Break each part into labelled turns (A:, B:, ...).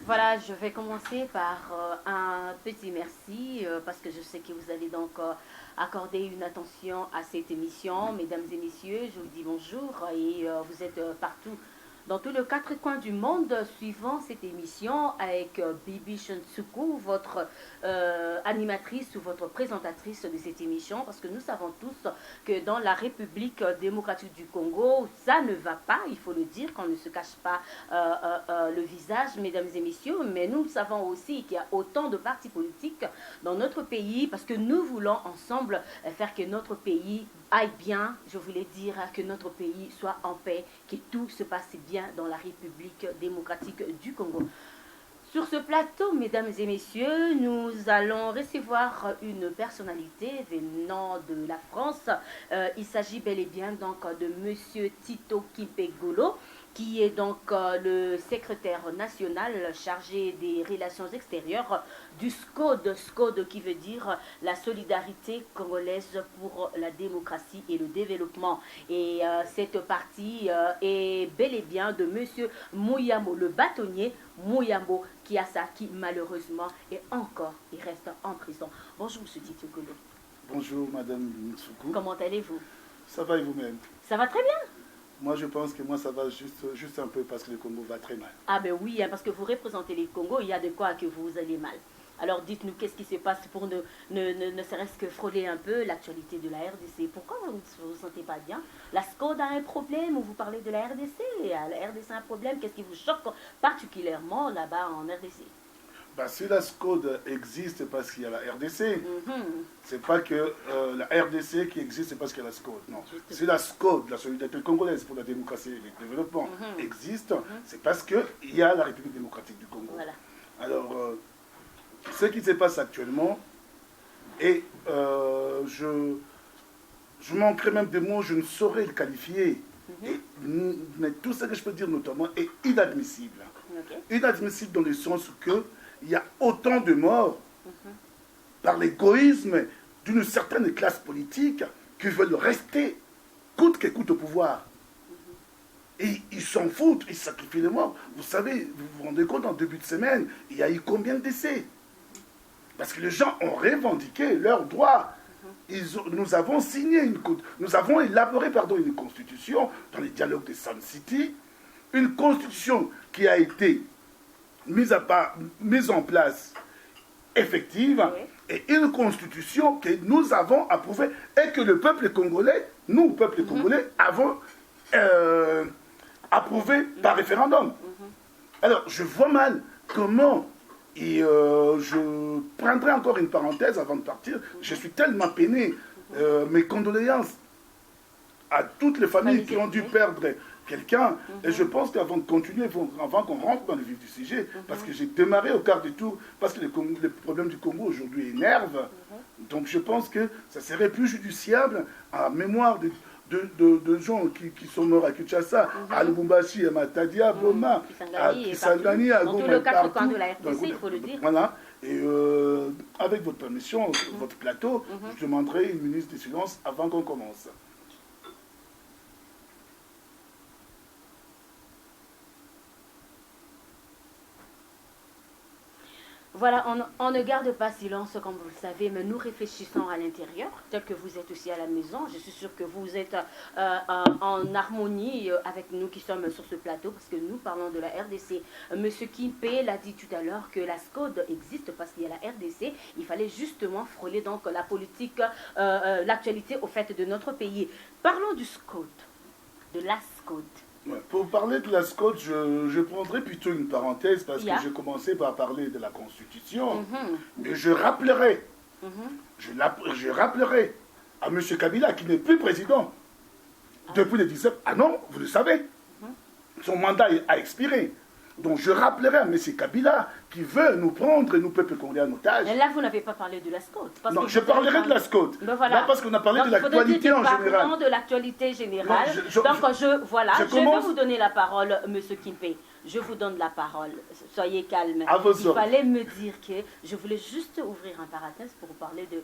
A: Voilà, je vais commencer par un petit merci parce que je sais que vous allez donc accorder une attention à cette émission. Mesdames et messieurs, je vous dis bonjour et vous êtes partout dans tous les quatre coins du monde suivant cette émission avec Bibi Shuntsuku, votre animatrice ou votre présentatrice de cette émission, parce que nous savons tous que dans la République démocratique du Congo, ça ne va pas, il faut le dire, qu'on ne se cache pas le visage, mesdames et messieurs, mais nous savons aussi qu'il y a autant de partis politiques dans notre pays, parce que nous voulons ensemble faire que notre pays aille bien, je voulais dire que notre pays soit en paix, que tout se passe bien dans la République démocratique du Congo. Sur ce plateau, mesdames et messieurs, nous allons recevoir une personnalité venant de la France. Il s'agit bel et bien donc de Monsieur Tito Kimpegolo, qui est donc le secrétaire national chargé des relations extérieures du SCODE. SCODE qui veut dire la solidarité congolaise pour la démocratie et le développement. Et cette partie est bel et bien de Monsieur Mouyambo, le bâtonnier Mouyambo qui malheureusement est encore, il reste en prison. Bonjour Monsieur Tito Golo.
B: Bonjour Madame Soukou.
A: Comment allez-vous?
B: Ça va et vous-même?
A: Ça va très bien.
B: Moi, je pense que moi, ça va juste un peu parce que le Congo va très mal.
A: Ah ben oui, hein, parce que vous représentez les Congo, il y a de quoi que vous allez mal. Alors dites-nous, qu'est-ce qui se passe pour ne serait-ce que frôler un peu l'actualité de la RDC? Pourquoi vous ne vous sentez pas bien? La SCODE a un problème ou vous parlez de la RDC? La RDC a un problème, qu'est-ce qui vous choque particulièrement là-bas en RDC?
B: Bah, si la SCODE existe parce qu'il y a la RDC, c'est pas que la RDC qui existe parce qu'il y a la SCODE. Non. Si la SCODE, la solidarité congolaise pour la démocratie et le développement, existe, c'est parce qu'il y a la République démocratique du Congo. Voilà. Alors, ce qui se passe actuellement, et je manquerai même de mots, je ne saurais le qualifier, mais tout ce que je peux dire notamment est inadmissible. Inadmissible dans le sens que il y a autant de morts par l'égoïsme d'une certaine classe politique qui veulent rester coûte que coûte au pouvoir. Et ils s'en foutent, ils sacrifient les morts. Vous savez, vous vous rendez compte, en début de semaine, il y a eu combien de décès? Parce que les gens ont revendiqué leurs droits. Nous avons signé nous avons élaboré une constitution dans les dialogues de Sun City, une constitution qui a été mise en place effective, et une constitution que nous avons approuvée et que le peuple congolais, nous, peuple congolais, avons approuvé par référendum. Alors, je vois mal comment, et je prendrai encore une parenthèse avant de partir, je suis tellement peiné, mes condoléances à toutes les familles qui ont dû perdre quelqu'un, et je pense qu'avant de continuer, avant qu'on rentre dans le vif du sujet, parce que j'ai démarré au quart du tour, parce que les problèmes du Congo aujourd'hui énervent, donc je pense que ça serait plus judiciable, en mémoire de gens qui sont morts à Kinshasa, à Lubumbashi, à Matadi, à Boma, à Kisangani, à Goma,
A: dans tout le cadre de la RDC, il faut le dire.
B: Voilà, et avec votre permission, votre plateau, je demanderai une minute de silence avant qu'on commence.
A: Voilà, on ne garde pas silence, comme vous le savez, mais nous réfléchissons à l'intérieur, tel que vous êtes aussi à la maison. Je suis sûre que vous êtes en harmonie avec nous qui sommes sur ce plateau, parce que nous parlons de la RDC. Monsieur Kimpé l'a dit tout à l'heure que la SCODE existe parce qu'il y a la RDC. Il fallait justement frôler donc la politique, l'actualité au fait de notre pays. Parlons du SCODE, de la SCODE.
B: Pour parler de la SCODE, je prendrai plutôt une parenthèse parce que j'ai commencé par parler de la Constitution. Mais je rappellerai, je rappellerai à M. Kabila qui n'est plus président depuis le 17. Ah non, vous le savez, son mandat a expiré. Donc je rappellerai à M. Kabila qui veut nous prendre, nous peuple congolais en otage.
A: Et là, vous n'avez pas parlé de la SCODE.
B: Non, je parlerai de la SCODE.
A: Ben voilà.
B: Là, parce qu'on a parlé de l'actualité en général.
A: Parlons de l'actualité générale. Donc, je vais vous donner la parole, M. Kimpé. Je vous donne la parole. Soyez calme. Il fallait me dire que je voulais juste ouvrir un parenthèse pour parler de...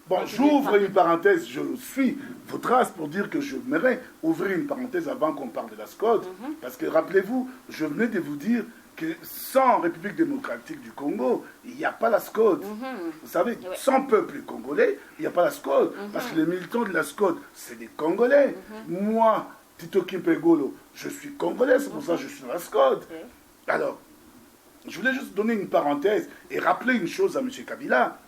B: Bon, j'ouvre une parenthèse, je suis vos traces pour dire que je voudrais ouvrir une parenthèse avant qu'on parle de la SCODE. Parce que rappelez-vous, je venais de vous dire que sans République démocratique du Congo, il n'y a pas la SCODE. Vous savez, sans peuple congolais, il n'y a pas la SCODE. Parce que les militants de la SCODE, c'est des Congolais. Moi, Tito Kimpegolo, je suis Congolais, c'est pour ça que je suis dans la SCODE. Alors, je voulais juste donner une parenthèse et rappeler une chose à M. Kabila.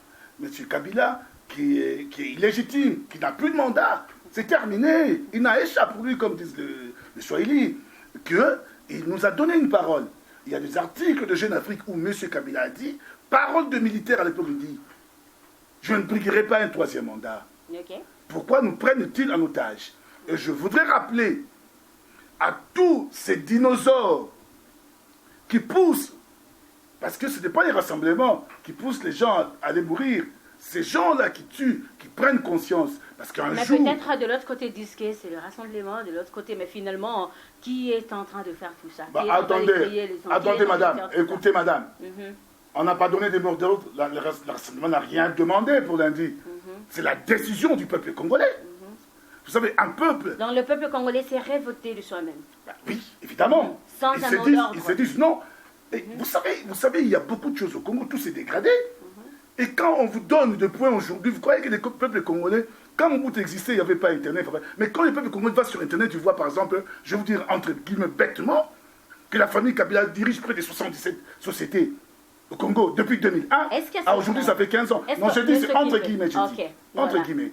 B: M. Kabila, qui est illégitime, qui n'a plus de mandat. C'est terminé. Il n'a échappé pour lui, comme disent les Swahili, qu'il nous a donné une parole. Il y a des articles de Jeune Afrique où M. Kabila a dit, parole de militaire à l'époque, il dit, je ne briguerai pas un troisième mandat. Pourquoi nous prennent-ils en otage? Et je voudrais rappeler à tous ces dinosaures qui poussent, parce que ce n'est pas les rassemblements qui poussent les gens à aller mourir, ces gens-là qui tuent, qui prennent conscience. Parce qu'un jour...
A: Mais peut-être de l'autre côté disqué, c'est le rassemblement, de l'autre côté, mais finalement, qui est en train de faire tout ça?
B: Attendez, madame, écoutez, madame. On n'a pas donné des morts de l'autre, le rassemblement n'a rien demandé pour lundi. C'est la décision du peuple congolais. Vous savez, un peuple...
A: Donc le peuple congolais s'est révolté de soi-même.
B: Oui, évidemment.
A: Sans un mot d'ordre.
B: Ils se disent non. Et vous savez, il y a beaucoup de choses au Congo, tout s'est dégradé. Et quand on vous donne des points aujourd'hui, vous croyez que les peuples congolais, quand Mobutu existait, il n'y avait pas Internet. Mais quand le peuple congolais va sur Internet, tu vois par exemple, je vais vous dire entre guillemets bêtement, que la famille Kabila dirige près de 77 sociétés au Congo depuis 2001. Aujourd'hui, ça fait 15 ans. Non, je dis c'est entre guillemets. Entre guillemets.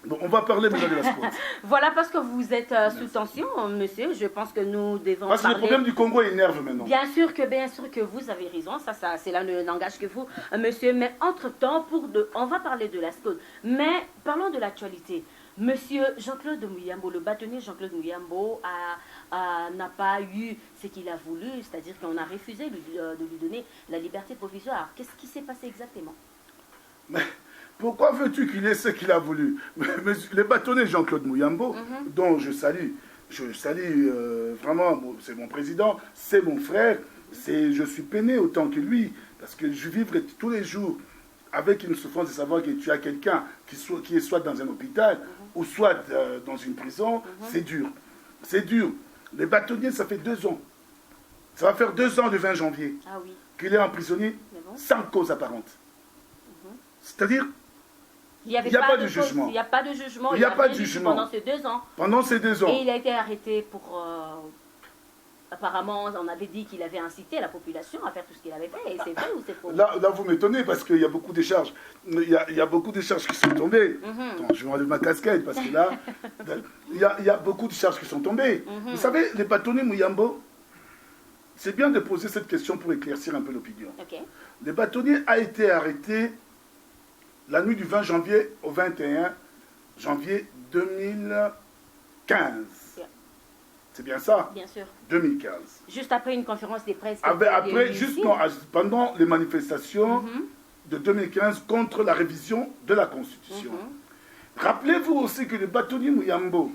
B: Bon, on va parler maintenant de la SCODE.
A: Voilà, parce que vous êtes sous tension, monsieur. Je pense que nous devons
B: parce que le problème du Congo énerve maintenant.
A: Bien sûr que vous avez raison. Ça cela ne n'engage que vous, monsieur. Mais entre-temps, on va parler de la SCODE. Mais parlons de l'actualité. Monsieur Jean-Claude Muyambo, le bâtonnier Jean-Claude Muyambo n'a pas eu ce qu'il a voulu, c'est-à-dire qu'on a refusé de lui donner la liberté provisoire. Qu'est-ce qui s'est passé exactement?
B: Pourquoi veux-tu qu'il ait ce qu'il a voulu? Le bâtonnier Jean-Claude Muyambo, dont je salue vraiment, c'est mon président, c'est mon frère, je suis peiné autant que lui, parce que je vivrai tous les jours avec une souffrance de savoir que tu as quelqu'un qui est soit dans un hôpital, ou soit dans une prison, c'est dur. C'est dur. Le bâtonnier, ça fait 2 ans. Ça va faire 2 ans le 20 janvier qu'il est emprisonné sans cause apparente. C'est-à-dire, il n'y a pas de jugement.
A: Il n'y a pas de jugement.
B: Il n'y a pas de jugement.
A: Pendant ces 2 ans.
B: Pendant ces 2 ans.
A: Et il a été arrêté pour... apparemment, on avait dit qu'il avait incité la population à faire tout ce qu'il avait fait. Et c'est vrai ou c'est faux?
B: Là, vous m'étonnez parce qu'il y a beaucoup de charges. Il y a beaucoup de charges qui sont tombées. Attends, je vais enlever ma casquette parce que là, il y a beaucoup de charges qui sont tombées. Vous savez, les bâtonniers Muyambo, c'est bien de poser cette question pour éclaircir un peu l'opinion. Le bâtonnier a été arrêté la nuit du 20 janvier au 21 janvier 2015. C'est bien ça?
A: Bien sûr.
B: 2015.
A: Juste après une conférence de presse.
B: Pendant les manifestations de 2015 contre la révision de la Constitution. Rappelez-vous aussi que le bâtonnier Muyambo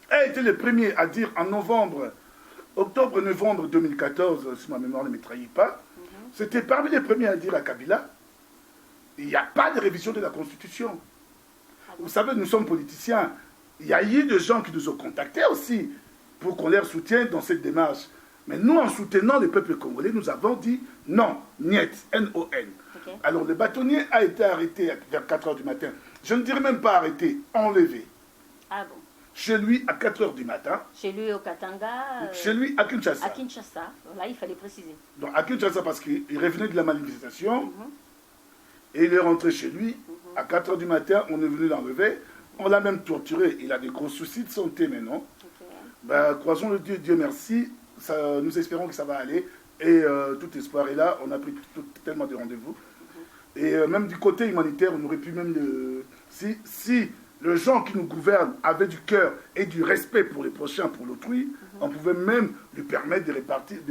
B: a été le premier à dire en octobre-novembre 2014, si ma mémoire ne me trahit pas, c'était parmi les premiers à dire à Kabila, il n'y a pas de révision de la Constitution. Vous savez, nous sommes politiciens. Il y a eu des gens qui nous ont contactés aussi pour qu'on les soutienne dans cette démarche. Mais nous, en soutenant le peuple congolais, nous avons dit non, niet, N-O-N. Alors, le bâtonnier a été arrêté vers 4 h du matin. Je ne dirais même pas arrêté, enlevé.
A: Ah bon?
B: Chez lui, à 4 h du matin.
A: Chez lui, au Katanga.
B: Chez lui, à Kinshasa.
A: À Kinshasa, là, il fallait préciser.
B: Donc, à Kinshasa, parce qu'il revenait de la manifestation. Et il est rentré chez lui. À 4 h du matin, on est venu l'enlever. On l'a même torturé. Il a des gros soucis de santé maintenant. Croisons le Dieu merci. Nous espérons que ça va aller. Et tout espoir est là. On a pris tellement de rendez-vous. Et même du côté humanitaire, on aurait pu même... Si les gens qui nous gouvernent avaient du cœur et du respect pour les prochains, pour l'autrui, on pouvait même lui permettre de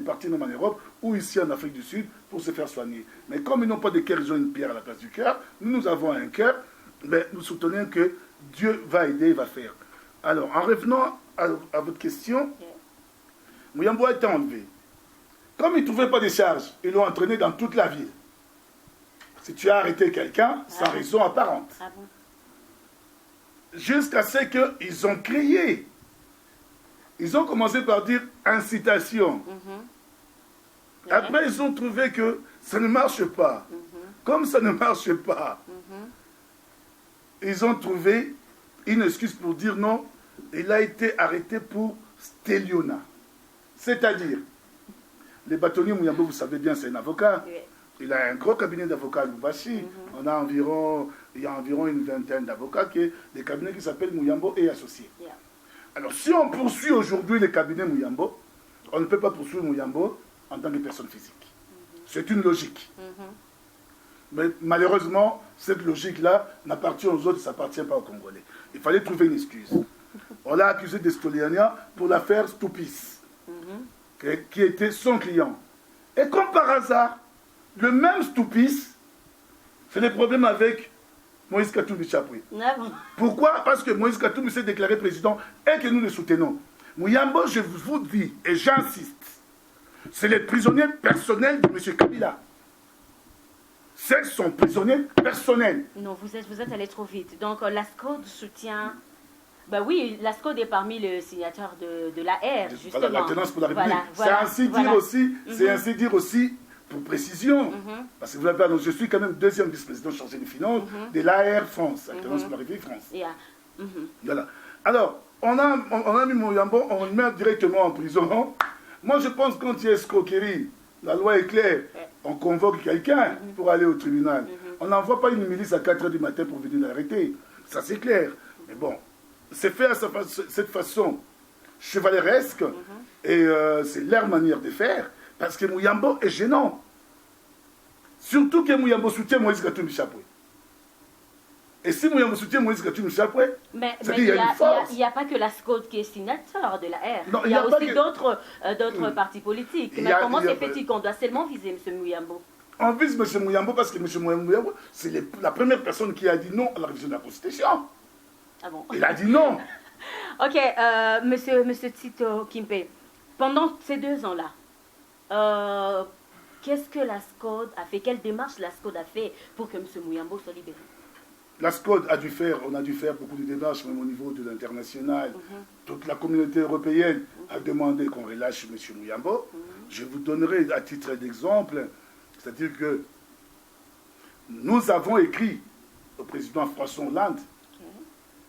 B: partir même en Europe ou ici en Afrique du Sud pour se faire soigner. Mais comme ils n'ont pas de cœur, ils ont une pierre à la place du cœur. Nous avons un cœur. Mais nous soutenons que Dieu va aider, va faire. Alors, en revenant à votre question, Muyambo a été enlevé. Comme ils ne trouvaient pas de charges, ils l'ont entraîné dans toute la ville. Si tu as arrêté quelqu'un, sans raison apparente. Jusqu'à ce qu'ils ont crié. Ils ont commencé par dire incitation. Après, ils ont trouvé que ça ne marche pas. Comme ça ne marche pas, ils ont trouvé une excuse pour dire non. Il a été arrêté pour stéliona. C'est-à-dire, les bâtonniers Mouyambo, vous savez bien, c'est un avocat. Il a un gros cabinet d'avocats à Lubumbashi. Il y a environ une vingtaine d'avocats, des cabinets qui s'appellent Mouyambo et Associés. Alors, si on poursuit aujourd'hui les cabinets Mouyambo, on ne peut pas poursuivre Mouyambo en tant que personne physique. C'est une logique. Mais malheureusement, cette logique-là n'appartient aux autres, ça n'appartient pas aux Congolais. Il fallait trouver une excuse. On l'a accusé de Stoliania pour l'affaire Stoupis, qui était son client. Et comme par hasard, le même Stoupis, c'est le problème avec Moïse Katumbi Chapwe. Pourquoi? Parce que Moïse Katumbi s'est déclaré président et que nous le soutenons. Mouyambo, je vous dis, et j'insiste, c'est le prisonnier personnel de M. Kabila. C'est son prisonnier personnel.
A: Non, vous êtes allé trop vite. Donc, la SCODE soutient... Ben oui, la SCODE est parmi les signataires de l'AR, justement.
B: Voilà, l'alternance pour la République. C'est ainsi dire aussi, pour précision, parce que vous l'avez annoncé, je suis quand même deuxième vice-président chargé des finances de l'AR France, Alternance pour la République France. Voilà. Alors, on a mis Mouyambo, on le met directement en prison. Moi, je pense que quand il y a escroquerie, la loi est claire. On convoque quelqu'un pour aller au tribunal. On n'envoie pas une milice à 4 h du matin pour venir l'arrêter. Ça, c'est clair. Mais bon, c'est fait à cette façon chevaleresque et c'est leur manière de faire parce que Mouyambo est gênant. Surtout que Mouyambo soutient Moïse Katumbi Chapwe. Et si Mouyambo soutient Moïse Katumbi Chapwe,
A: il n'y a pas que la SCODE qui est signataire de la R. Non, il y a aussi d'autres partis politiques. Mais comment se fait-il qu'on doit seulement viser M. Mouyambo?
B: On vise M. Mouyambo parce que M. Mouyambo, c'est la première personne qui a dit non à la révision de la Constitution.
A: Ah bon?
B: Il a dit non.
A: Ok, monsieur Tito Kimpe, pendant ces 2 ans-là, qu'est-ce que la SCODE a fait? Quelle démarche la SCODE a fait pour que M. Mouyambo soit libéré?
B: La SCODE on a dû faire beaucoup de démarches, même au niveau de l'international. Toute la communauté européenne a demandé qu'on relâche M. Mouyambo. Je vous donnerai à titre d'exemple, c'est-à-dire que nous avons écrit au président François Hollande,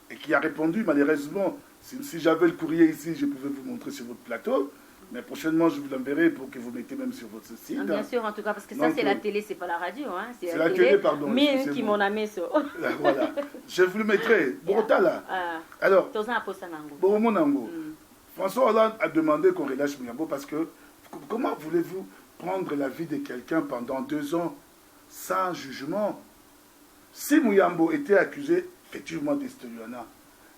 B: et qui a répondu, malheureusement, si j'avais le courrier ici, je pouvais vous montrer sur votre plateau, mais prochainement, je vous l'enverrai pour que vous mettez même sur votre site.
A: Bien sûr, en tout cas, parce que ça, c'est la télé, c'est pas la radio. Hein,
B: c'est la télé, pardon.
A: Mais qui m'en a mis ça.
B: Voilà. Je vous le mettrai. Borotala. Alors, Boromonango. François Hollande a demandé qu'on relâche Mouyambo parce que comment voulez-vous prendre la vie de quelqu'un pendant 2 ans sans jugement? Si Mouyambo était accusé effectivement d'Esteliana,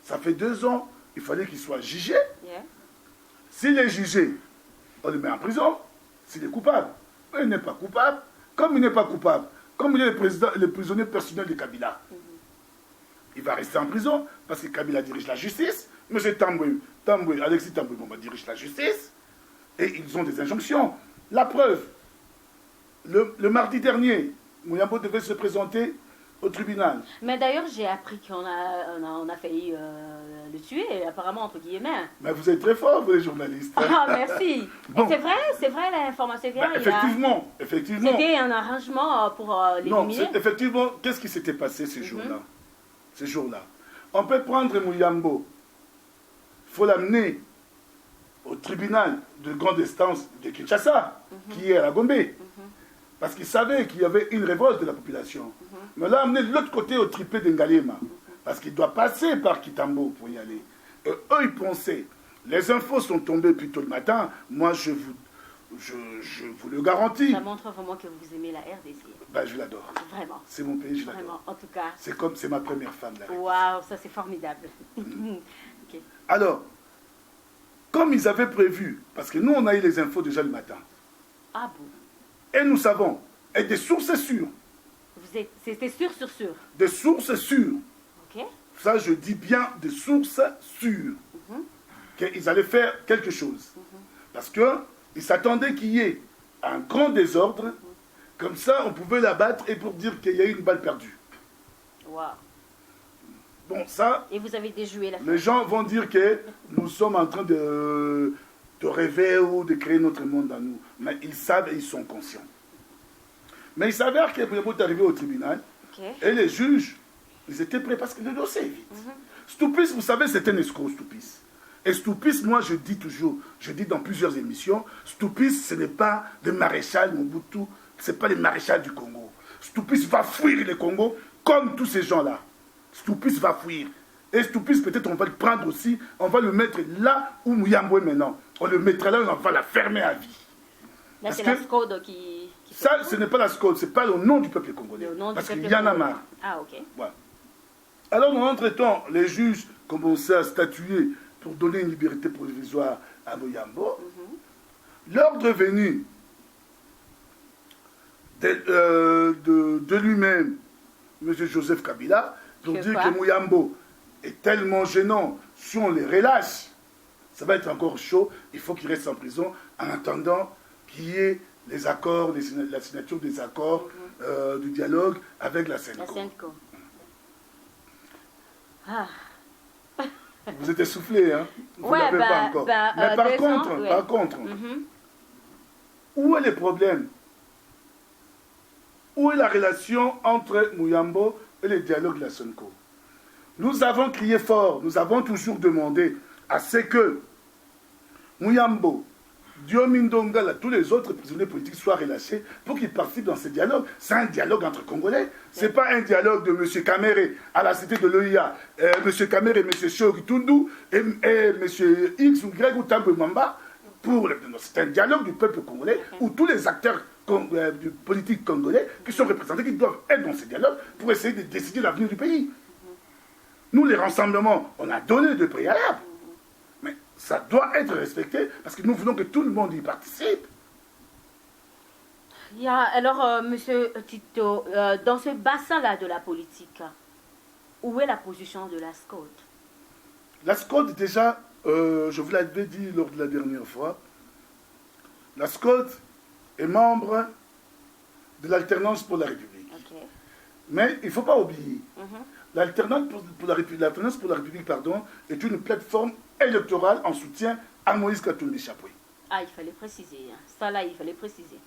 B: ça fait 2 ans, il fallait qu'il soit jugé. S'il est jugé, on le met en prison. S'il est coupable, il n'est pas coupable. Comme il n'est pas coupable, comme il est le prisonnier personnel de Kabila, il va rester en prison parce que Kabila dirige la justice. M. Alexis Tamboué dirige la justice et ils ont des injonctions. La preuve, le mardi dernier, Mouyambo devait se présenter au tribunal.
A: Mais d'ailleurs, j'ai appris qu'on a failli le tuer, apparemment, entre guillemets.
B: Mais vous êtes très fort, vous les journalistes.
A: Ah, merci. Bon. C'est vrai l'information vient.
B: Effectivement.
A: C'était un arrangement pour l'éliminer.
B: Non, effectivement, qu'est-ce qui s'était passé ces jours-là? On peut prendre Mouyambo, il faut l'amener au tribunal de grande instance de Kinshasa, qui est à la Gombe. Parce qu'ils savaient qu'il y avait une révolte de la population. Mais là, amener de l'autre côté au tripé d'Ngalema. Parce qu'il doit passer par Kitambo pour y aller. Et eux, ils pensaient. Les infos sont tombées plus tôt le matin. Moi, je vous le garantis.
A: Ça montre vraiment que vous aimez la RDC.
B: Ben, je l'adore.
A: Vraiment.
B: C'est mon pays, je l'adore.
A: Vraiment, en tout cas.
B: C'est ma première femme, là.
A: Waouh, ça c'est formidable. Okay.
B: Alors, comme ils avaient prévu, parce que nous, on a eu les infos déjà le matin.
A: Ah bon?
B: Et nous savons, et des sources sûres.
A: C'était sûr sur sûr.
B: Des sources sûres.
A: Ok.
B: Ça, je dis bien des sources sûres. Qu'ils allaient faire quelque chose. Parce qu'ils s'attendaient qu'il y ait un grand désordre. Comme ça, on pouvait l'abattre et pour dire qu'il y a eu une balle perdue.
A: Waouh.
B: Bon, ça...
A: Et vous avez déjoué la
B: Les gens vont dire que nous sommes en train de rêver ou de créer notre monde à nous. Mais ils savent et ils sont conscients. Mais il s'avère que Mouyambo est arrivé au tribunal et les juges, ils étaient prêts parce que le dossier est vite. Stoupis, vous savez, c'est un escroc, Stoupis. Et Stoupis, moi je dis toujours, je dis dans plusieurs émissions, Stoupis, ce n'est pas le maréchal Mobutu, ce n'est pas le maréchal du Congo. Stoupis va fuir le Congo comme tous ces gens-là. Stoupis va fuir. Et Stoupis, peut-être on va le prendre aussi, on va le mettre là où Mouyambo est maintenant. On le mettra là, on va la fermer à vie.
A: Là, c'est la SCODE qui
B: ça, ce n'est pas la SCODE, ce n'est pas le nom du peuple congolais. Parce qu'il y en a marre.
A: Ah, ok.
B: Voilà. Alors, dans l'entretemps, les juges commençaient à statuer pour donner une liberté provisoire à Mouyambo. L'ordre venu de lui-même, M. Joseph Kabila, pour dire que Mouyambo est tellement gênant, si on les relâche, ça va être encore chaud, il faut qu'il reste en prison en attendant qu'il y ait les accords, la signature des accords du dialogue avec la CENCO. Ah. Vous êtes essoufflé, hein? Vous n'avez pas encore. Mais par contre, où est le problème? Où est la relation entre Mouyambo et le dialogue de la CENCO? Nous avons crié fort, nous avons toujours demandé à ce que Mouyambo, Diomindongala, tous les autres prisonniers politiques soient relâchés pour qu'ils participent dans ce dialogue. C'est un dialogue entre Congolais. Ce n'est pas un dialogue de M. Kamere à la cité de l'OIA, M. Kamere et M. Shogi Tundu et M. X ou Y ou Tambo Mamba. C'est un dialogue du peuple congolais où tous les acteurs politiques congolais qui sont représentés, qui doivent être dans ce dialogue pour essayer de décider l'avenir du pays. Nous, les rassemblements, on a donné de préalables. Mais ça doit être respecté parce que nous voulons que tout le monde y participe.
A: Alors, monsieur Tito, dans ce bassin-là de la politique, où est la position de la SCODE?
B: La SCODE, déjà, je vous l'avais dit lors de la dernière fois, la SCODE est membre de l'Alternance pour la République. Mais il ne faut pas oublier, l'Alternance pour la République, pardon, est une plateforme électorale en soutien à Moïse Katumbi Chapwe.
A: Ah, il fallait préciser. Ça là, il fallait préciser.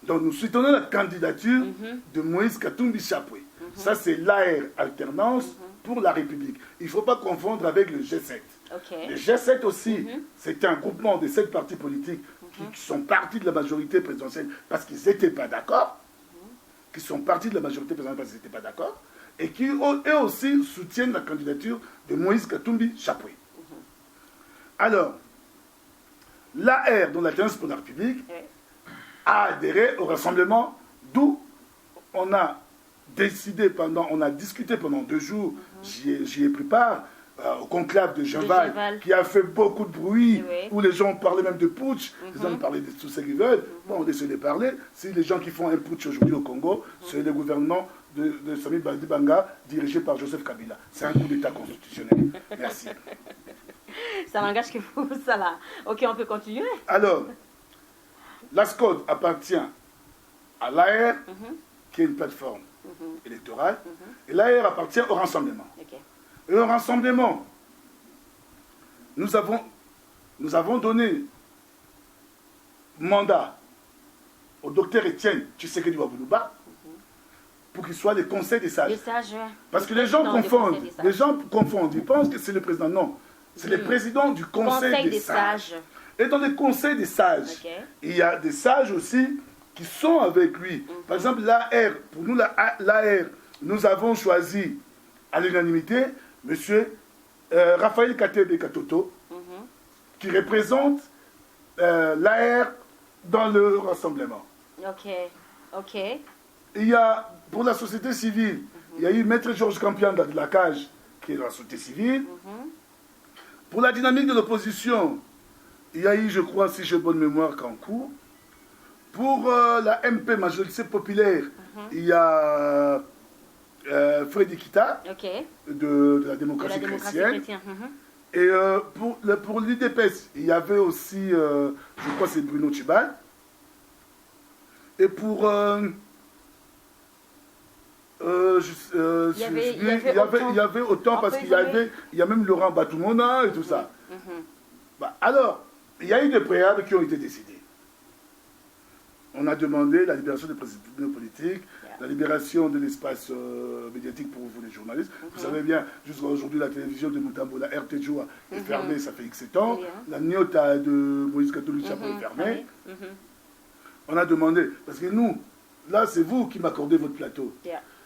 B: Donc nous soutenons la candidature de Moïse Katumbi Chapwe. Ça, c'est l'AR Alternance pour la République. Il ne faut pas confondre avec le G7. Le G7 aussi, c'est un groupement de 7 partis politiques qui sont partis de la majorité présidentielle parce qu'ils n'étaient pas d'accord, qui sont partis de la majorité présidentielle parce qu'ils n'étaient pas d'accord, et qui eux aussi soutiennent la candidature de Moïse Katumbi Chapwe. Alors, l'AR, dont l'Alliance pour la République, a adhéré au rassemblement, d'où on a discuté pendant 2 jours, j'y ai pris part, au conclave de Genval, qui a fait beaucoup de bruit, où les gens parlaient même de putsch, les gens parlaient de tout ce qu'ils veulent. Bon, on essaie de parler. Si les gens qui font un putsch aujourd'hui au Congo, c'est le gouvernement de Sami Badibanga, dirigé par Joseph Kabila. C'est un coup d'État constitutionnel. Merci.
A: Ça n'engage que vous, ça là. Ok, on peut continuer.
B: Alors, la SCODE appartient à l'AR, qui est une plateforme électorale, et l'AR appartient au rassemblement. Et au rassemblement, nous avons donné mandat au docteur Étienne Tshisekedi Wabuluba pour qu'il soit le conseil des sages. Parce que les gens confondent, ils pensent que c'est le président. Non, c'est le président du conseil des sages. Et dans le conseil des sages, il y a des sages aussi qui sont avec lui. Par exemple, l'AR, pour nous, l'AR, nous avons choisi à l'unanimité M. Raphaël Katebe Katoto, qui représente l'AR dans le rassemblement. Il y a, pour la société civile, il y a eu Maître Georges Kampianda de la Cage, qui est dans la société civile. Pour la dynamique de l'opposition, il y a eu, je crois, si j'ai bonne mémoire, Kankou. Pour la MP, majorité populaire, il y a Freddy Kita, de la démocratie chrétienne. Et pour l'UDPS, il y avait aussi, je crois, c'est Bruno Tchibal. Et pour... il y avait autant parce qu'il y a même Laurent Batoumona et tout ça. Alors, il y a eu des préalables qui ont été décidés. On a demandé la libération des prisonniers politiques, la libération de l'espace médiatique pour vous les journalistes. Vous savez bien, jusqu'à aujourd'hui, la télévision de Mutambo, la RTJOA, est fermée, ça fait X temps. La Nyota de Moïse Katouloucha est fermée. On a demandé, parce que nous, là, c'est vous qui m'accordez votre plateau.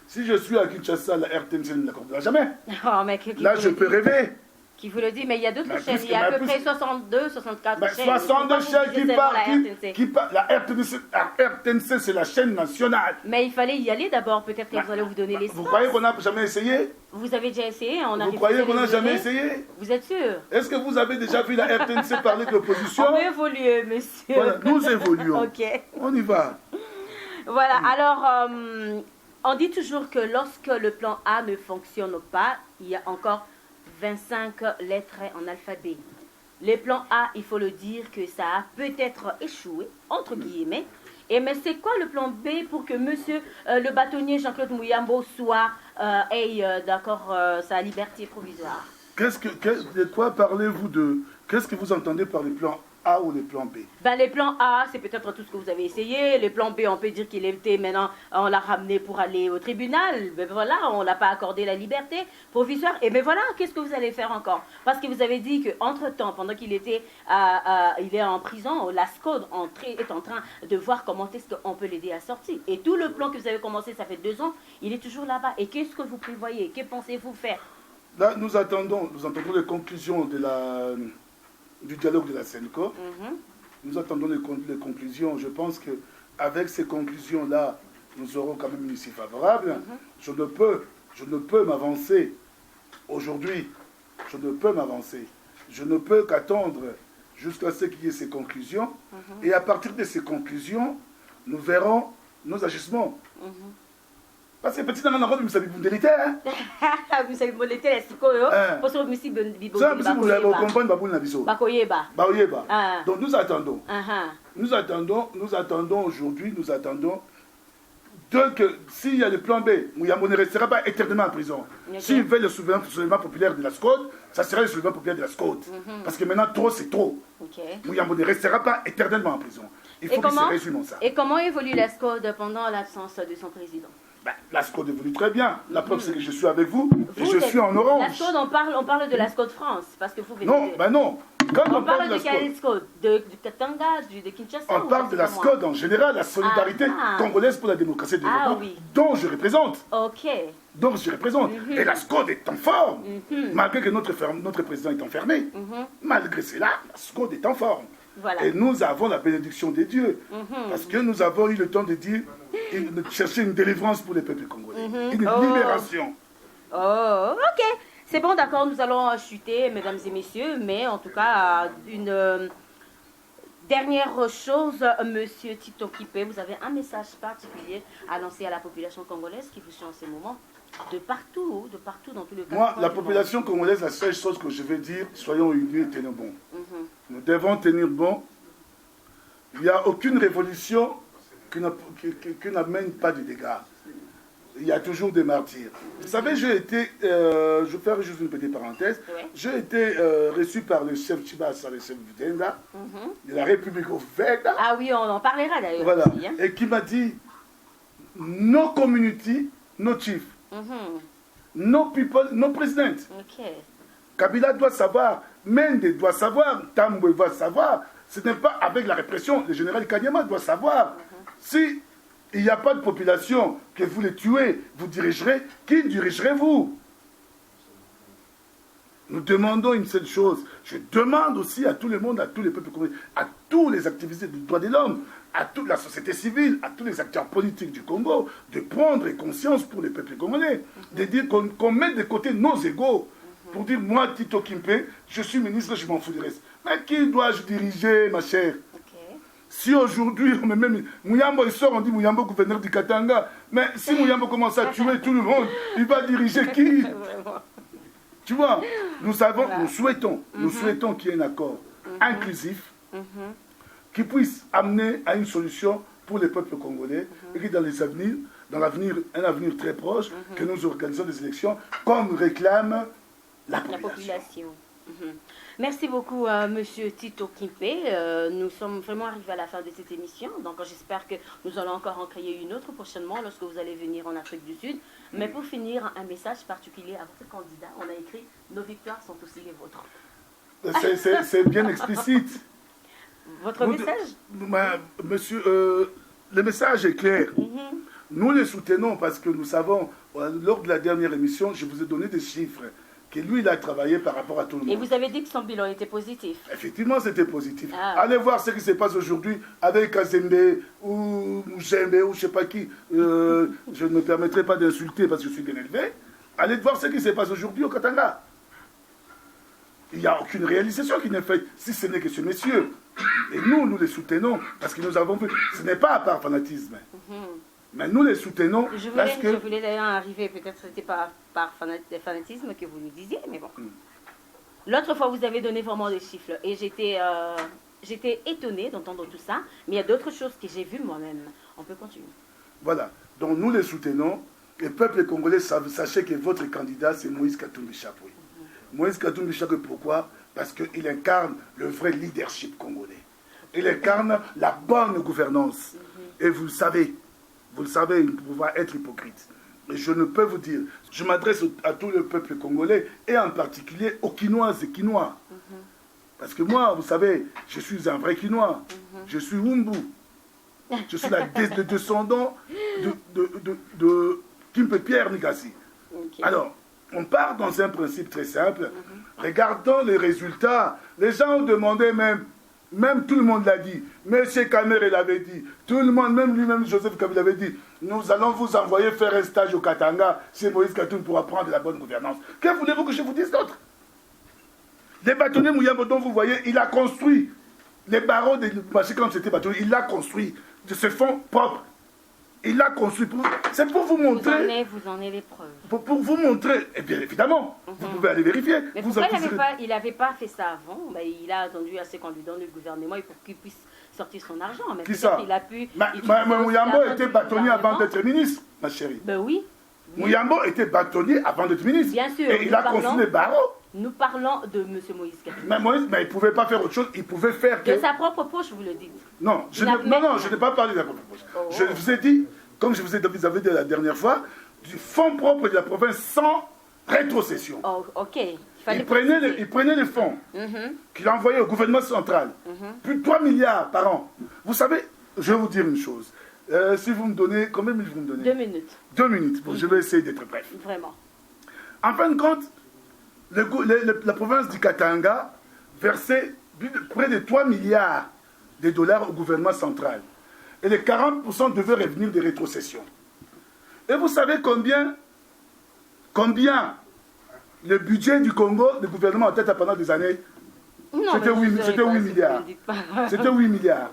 B: Si je suis à Kinshasa, la RTNC ne l'accordera jamais.
A: Oh, mais
B: là, je peux rêver.
A: Qui vous le dit, mais il y a d'autres chaînes. Il y a à peu près 62, 64 chaînes.
B: 62 chaînes qui parlent. La RTNC, c'est la chaîne nationale.
A: Mais il fallait y aller d'abord. Peut-être que vous allez vous donner l'espace.
B: Vous croyez qu'on n'a jamais essayé?
A: Vous avez déjà essayé?
B: Vous croyez qu'on n'a jamais essayé?
A: Vous êtes sûr?
B: Est-ce que vous avez déjà vu la RTNC parler de l'opposition?
A: On veut évoluer, monsieur.
B: Voilà, nous évoluons.
A: Ok.
B: On y va.
A: Voilà, alors, on dit toujours que lorsque le plan A ne fonctionne pas, il y a encore 25 lettres en alphabet. Le plan A, il faut le dire que ça a peut-être échoué, entre guillemets. Et mais c'est quoi le plan B pour que monsieur le bâtonnier Jean-Claude Mouyambo soit, d'accord, sa liberté provisoire?
B: De quoi parlez-vous de... Qu'est-ce que vous entendez par le plan A ou le plan B?
A: Ben, les plans A, c'est peut-être tout ce que vous avez essayé. Les plans B, on peut dire qu'il était maintenant, on l'a ramené pour aller au tribunal. Ben voilà, on l'a pas accordé la liberté provisoire. Et ben voilà, qu'est-ce que vous allez faire encore? Parce que vous avez dit qu'entre-temps, pendant qu'il était il est en prison, la SCODE est en train de voir comment est-ce qu'on peut l'aider à sortir. Et tout le plan que vous avez commencé, ça fait 2 ans, il est toujours là-bas. Et qu'est-ce que vous prévoyez? Que pensez-vous faire?
B: Là, nous attendons les conclusions du dialogue de la SENCO. Nous attendons les conclusions. Je pense qu'avec ces conclusions-là, nous aurons quand même une issue favorable. Je ne peux m'avancer aujourd'hui. Je ne peux m'avancer. Je ne peux qu'attendre jusqu'à ce qu'il y ait ces conclusions. Et à partir de ces conclusions, nous verrons nos agissements. Parce que petit dans la robe, vous savez, vous délitez, hein?
A: Vous savez, vous délitez, c'est quoi, parce que vous savez,
B: vous comprenez, baboul na biso.
A: Bakoyeba.
B: Bakoyeba. Donc nous attendons. Nous attendons aujourd'hui, que s'il y a le plan B, Mouyambo ne restera pas éternellement en prison. S'il veut le soulèvement populaire de la SCODE, ça sera le soulèvement populaire de la SCODE. Parce que maintenant, trop, c'est trop. Mouyambo ne restera pas éternellement en prison. Il faut qu'il se résume ça.
A: Et comment évolue la SCODE pendant l'absence de son président?
B: La SCODE évolue très bien. La preuve, c'est que je suis avec vous et je suis en orange.
A: La SCODE, on parle de la SCODE France, parce que vous venez
B: non, non.
A: Quand on parle de quelle SCODE? De Katanga, de Kinshasa?
B: On parle de la SCODE en général, la solidarité congolaise pour la démocratie et le développement, dont je représente.
A: Ok.
B: Donc je représente. Et la SCODE est en forme. Malgré que notre président est enfermé. Malgré cela, la SCODE est en forme. Voilà. Et nous avons la bénédiction des dieux. Parce que nous avons eu le temps de dire, de chercher une délivrance pour les peuples congolais. Une libération.
A: Oh, ok. C'est bon, d'accord, nous allons chuter, mesdames et messieurs. Mais en tout cas, une dernière chose, monsieur Tito Kipé, vous avez un message particulier à lancer à la population congolaise qui vous suit en ce moment. De partout dans tout le cas.
B: Moi, la population congolaise, la seule chose que je vais dire, soyons unis et tenons bon. Nous devons tenir bon. Il n'y a aucune révolution qui n'amène pas de dégâts. Il y a toujours des martyrs. Vous savez, je vais faire juste une petite parenthèse. J'ai été reçu par le chef Chibasa, le chef Vitenga, de la République au Vega.
A: Ah oui, on en parlera d'ailleurs.
B: Voilà.
A: Aussi, hein.
B: Et qui m'a dit, no community, no chief. No people, no president. Kabila doit savoir, Mende doit savoir, Tambwe doit savoir. Ce n'est pas avec la répression. Le général Kanyama doit savoir. Si il n'y a pas de population que vous les tuez, vous dirigerez, qui dirigerez-vous? Nous demandons une seule chose. Je demande aussi à tout le monde, à tous les peuples congolais, à tous les activistes des droits de l'homme, à toute la société civile, à tous les acteurs politiques du Congo, de prendre conscience pour les peuples congolais, de dire qu'on met de côté nos égaux, pour dire, moi, Tito Kimpe, je suis ministre, je m'en fous du reste. Mais qui dois-je diriger, ma chère? Si aujourd'hui, on met même Mouyambo, il sort, on dit Mouyambo, gouverneur du Katanga, mais si Mouyambo commence à tuer tout le monde, il va diriger qui? Tu vois, nous souhaitons qu'il y ait un accord inclusif qui puisse amener à une solution pour les peuples congolais et que dans un avenir très proche, que nous organisons des élections comme réclame la population.
A: Merci beaucoup, Monsieur Tito Kimpé. Nous sommes vraiment arrivés à la fin de cette émission. Donc, j'espère que nous allons encore en créer une autre prochainement lorsque vous allez venir en Afrique du Sud. Mais pour finir, un message particulier à votre candidat. On a écrit « Nos victoires sont aussi les vôtres ».
B: C'est bien explicite.
A: Votre message?
B: Monsieur, le message est clair. Nous les soutenons parce que nous savons, lors de la dernière émission, je vous ai donné des chiffres, que lui, il a travaillé par rapport à tout le monde.
A: Et vous avez dit que son bilan était positif.
B: Effectivement, c'était positif. Allez voir ce qui se passe aujourd'hui avec Kazembe ou Mouchembe ou je ne sais pas qui. Je ne me permettrai pas d'insulter parce que je suis bien élevé. Allez voir ce qui se passe aujourd'hui au Katanga. Il n'y a aucune réalisation qui n'est faite, si ce n'est que ce monsieur. Et nous les soutenons parce que nous avons vu. Ce n'est pas par fanatisme. Mais nous les soutenons parce que...
A: Je voulais d'ailleurs arriver, peut-être que ce n'était pas par fanatisme que vous nous disiez, mais bon. L'autre fois, vous avez donné vraiment des chiffres et j'étais étonnée d'entendre tout ça, mais il y a d'autres choses que j'ai vues moi-même. On peut continuer.
B: Voilà, donc nous les soutenons. Le peuple congolais, sachez que votre candidat, c'est Moïse Katumbi Chapoué. Moïse Katumbi Chapoué, pourquoi? Parce qu'il incarne le vrai leadership congolais. Il incarne la bonne gouvernance. Et vous le savez, il ne faut pas être hypocrite. Et je ne peux vous dire, je m'adresse à tout le peuple congolais et en particulier aux Quinoises et Quinois. Parce que moi, vous savez, je suis un vrai Quinois. Je suis Wumbu. Je suis le descendant de Kimpe Pierre Nigassi. Alors, on part dans un principe très simple. Regardons les résultats. Les gens ont demandé même tout le monde l'a dit. Monsieur Kamer l'avait dit. Tout le monde, même lui-même, Joseph Kabila l'avait dit. Nous allons vous envoyer faire un stage au Katanga chez Moïse Katumbi pour apprendre la bonne gouvernance. Que voulez-vous que je vous dise d'autre? Les bâtonnets Mouyambo dont vous voyez, il a construit. Les barreaux de marché quand c'était bâtonnier, il l'a construit de ce fonds propre. Il l'a construit. C'est pour vous montrer.
A: Vous en avez les preuves.
B: Pour vous montrer. Et bien évidemment, vous pouvez aller vérifier.
A: Mais
B: vous
A: pourquoi il n'avait pas fait ça avant? Ben, il a attendu à ses candidats dans le gouvernement pour qu'il puisse sortir son argent. Mais
B: qui ça?
A: Il a pu.
B: Mouyambo était bâtonnier avant d'être ministre, ma chérie.
A: Ben oui.
B: Mouyambo était bâtonnier avant d'être ministre.
A: Bien sûr.
B: Et il a construit les barreaux.
A: Nous parlons de M. Moïse Katumbi.
B: Mais il ne pouvait pas faire autre chose. Il pouvait faire
A: de sa propre poche, vous le dites.
B: Non, je n'ai pas parlé de la propre poche. Je vous ai dit, comme je vous ai dit la dernière fois, du fonds propre de la province sans rétrocession.
A: Oh, ok.
B: Il prenait les fonds qu'il envoyait au gouvernement central. Plus de 3 milliards par an. Vous savez, je vais vous dire une chose. Si vous me donnez, combien de minutes vous me donnez?
A: 2 minutes.
B: 2 minutes. Bon, je vais essayer d'être bref.
A: Vraiment.
B: En fin de compte, la province du Katanga versait près de 3 milliards de dollars au gouvernement central. Et les 40% devaient revenir des rétrocessions. Et vous savez combien le budget du Congo, le gouvernement en tête pendant des années? C'était 8 milliards. C'était 8 milliards.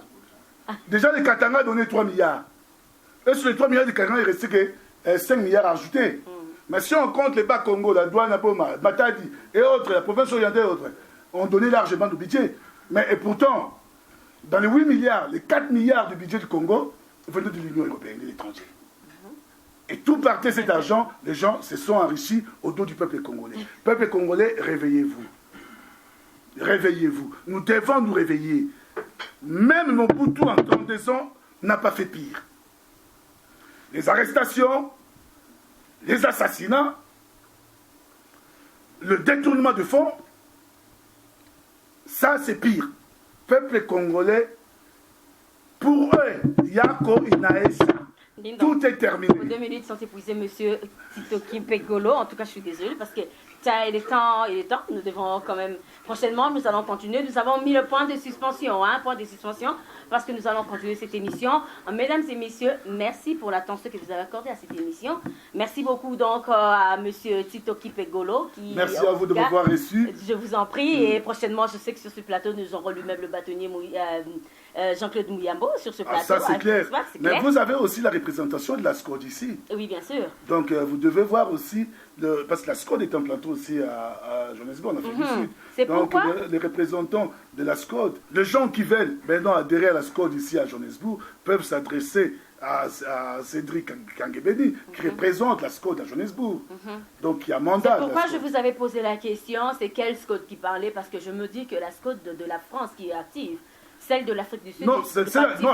B: Déjà, le Katanga a donné 3 milliards. Et sur les 3 milliards du Katanga, il restait que 5 milliards ajoutés. Mais si on compte les Bas-Congo, la douane à Boma, Matadi et autres, la province orientale et autres, ont donné largement de budget. Mais et pourtant, dans les 8 milliards, les 4 milliards du budget du Congo venaient de l'Union européenne, de l'étranger. Et tout partait cet argent, les gens se sont enrichis au dos du peuple congolais. Peuple congolais, réveillez-vous. Réveillez-vous. Nous devons nous réveiller. Même Mobutu, en 32 ans, n'a pas fait pire. Les arrestations, les assassinats, le détournement de fonds, ça c'est pire. Peuple congolais, pour eux, Yako Inaesa, tout est terminé.
A: 2 minutes sont épuisées, monsieur Tito Kimpé Golo. En tout cas, je suis désolée parce que il est temps. Nous devons quand même. Prochainement, nous allons continuer. Nous avons mis le point de suspension, parce que nous allons continuer cette émission. Mesdames et messieurs, merci pour l'attention que vous avez accordée à cette émission. Merci beaucoup donc à monsieur Tito Kimpé Golo.
B: Merci à vous de m'avoir reçu.
A: Je vous en prie. Et prochainement, je sais que sur ce plateau, nous aurons lui-même le bâtonnier Jean-Claude Mouyambo sur ce plateau.
B: Ça, c'est clair. Mais vous avez aussi la représentation de la SCODE ici.
A: Oui, bien sûr.
B: Donc, vous devez voir aussi, parce que la SCODE est un plateau aussi à Johannesburg, en Afrique du Sud.
A: C'est
B: donc,
A: pourquoi
B: les représentants de la SCODE, les gens qui veulent maintenant adhérer à la SCODE ici à Johannesburg, peuvent s'adresser à Cédric Kangebeni, qui représente la SCODE à Johannesburg. Donc il y a mandat.
A: C'est pourquoi je vous avais posé la question, c'est quelle SCODE qui parlait, parce que je me dis que la SCODE de la France qui est active, celle de l'Afrique du Sud,
B: non,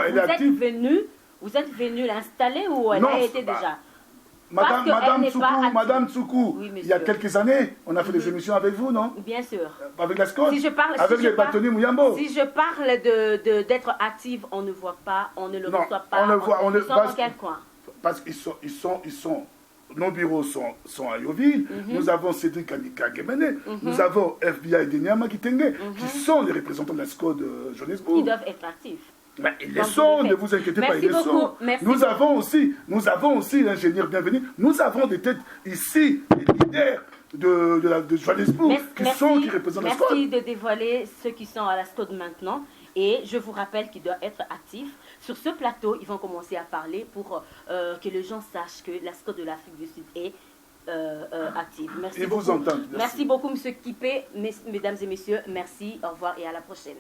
B: elle est active.
A: Vous êtes venu l'installer ou elle a été déjà?
B: Madame Tsoukou,
A: oui,
B: il y a quelques années, on a fait des émissions avec vous, non?
A: Bien sûr.
B: Avec la SCODE,
A: avec
B: les bâtonniers Mouyambo.
A: Si je parle d'être active, on ne voit pas, on ne le reçoit pas.
B: On le voit,
A: ils sont dans quel coin?
B: Parce qu'ils sont, nos bureaux sont à Yoville, nous avons Cédric Kangebeni, nous avons FBI de Nyama Kitenge, qui sont les représentants de la SCODE Johannesburg.
A: Ils doivent être actifs.
B: Ben, ils le sont, ne vous inquiétez pas, ils le sont. Nous avons aussi l'ingénieur bienvenu. Nous avons des têtes ici, des leaders de Johannesburg qui représentent la SCODE.
A: Merci de dévoiler ceux qui sont à la SCODE maintenant. Et je vous rappelle qu'ils doivent être actifs. Sur ce plateau, ils vont commencer à parler pour que les gens sachent que la SCODE de l'Afrique du Sud est active. Merci beaucoup.
B: Vous entendent.
A: Merci beaucoup, M. Kipé. Mesdames et messieurs, merci, au revoir et à la prochaine.